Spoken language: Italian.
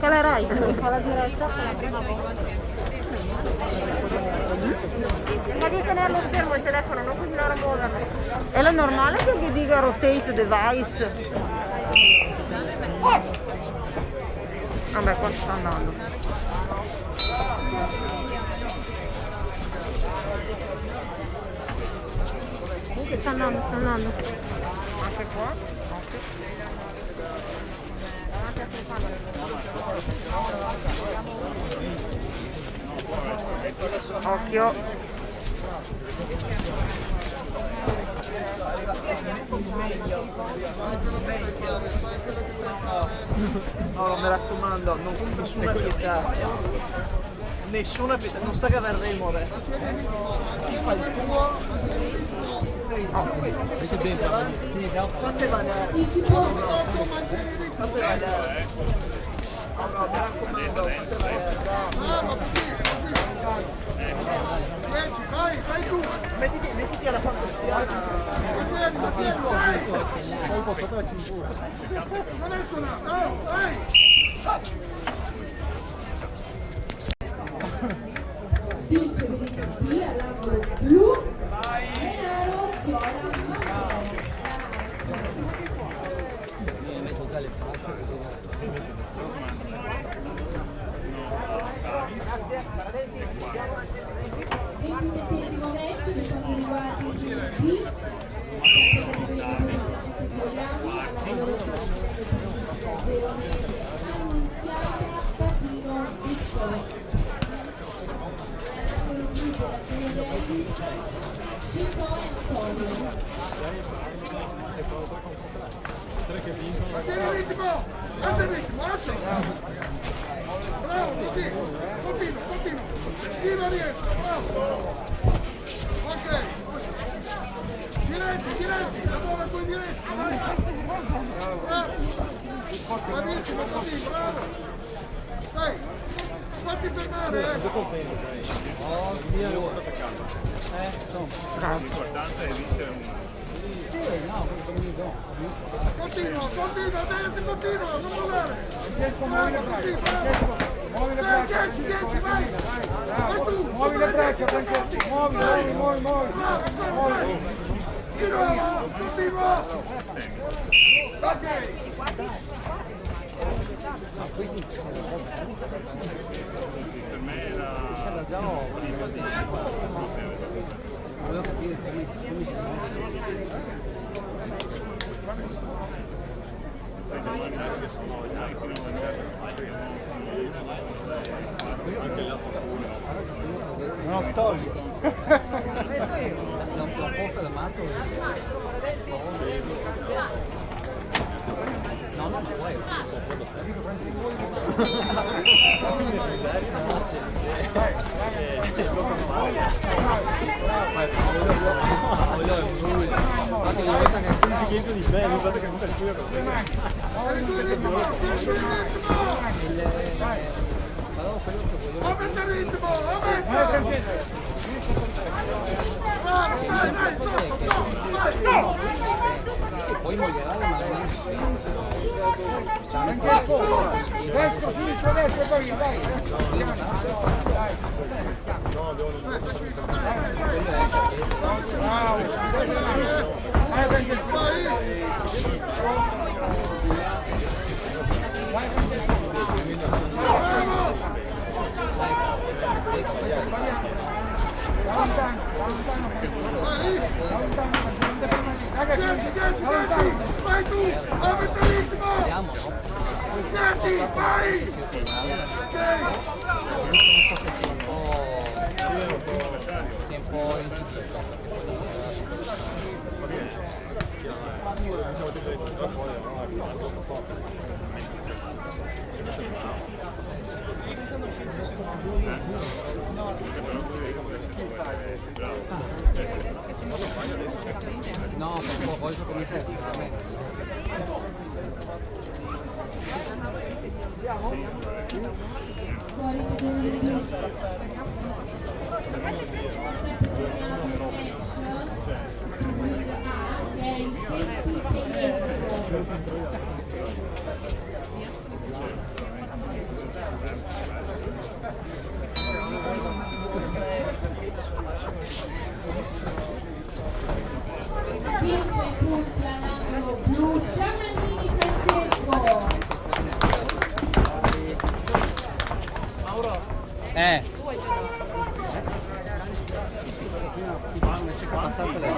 che la Rai fa la diretta per la prima volta. Ma di tenerlo fermo il telefono, non continuare a muoverlo. È lo normale che gli dica rotate device? Vabbè, qua sta andando. Sta andando. Anche qua? Occhio. No, mi raccomando, nessuna pietà. Nessuna pietà, non sta che avremo re. Ti fa il tuo. Questo dentro. Fate vedere. Fate vedere. No, mi raccomando, fate vedere. Vai tu! Mettiti alla fantasia. Poi un po' sotto la cintura. Non è suonato, vai! Vince per il campi all'angolo blu. Denaro Fiora Ventisettesimo match per quanto riguarda il GP. Categoria di 7 kg all'angolo Veronese Annunziata Papino Picciolo. All'angolo blu della Veronese Cipò e Antonio. Mantieni il ritmo, lascia! Bravo, così, continua, tira riesco, bravo! Ok, diretti, lavora con i diretti, vai! Bravo! Bravissimo così, bravo! Dai, fatti fermare, L'importante è vincere un... Continua, adesso continua, non mollare! Bravo, così, bravo! Muovi le Dai, braccia. 10, vai! Vai tu! Muovi le braccia, muovi. Bravo, continua! Ok! Per me era... Volevo capire come si sente. No, tolgo. La porta da matto. No, ma poi. Di bello, guarda che sta il tuo così. Aumenta il ritmo, aumenta! E poi moglierà la mano. Destra, sinistra, destra, poi vai. Vai tu, aumenta il ritmo! Vediamo, no? 10, vai! Sei un po' incisivo. No, poi comincia a Fuori secondo il gioco. Che è il 26esimo. 5 punti all'angolo blu, Sciamandini Francesco. Invece che passate le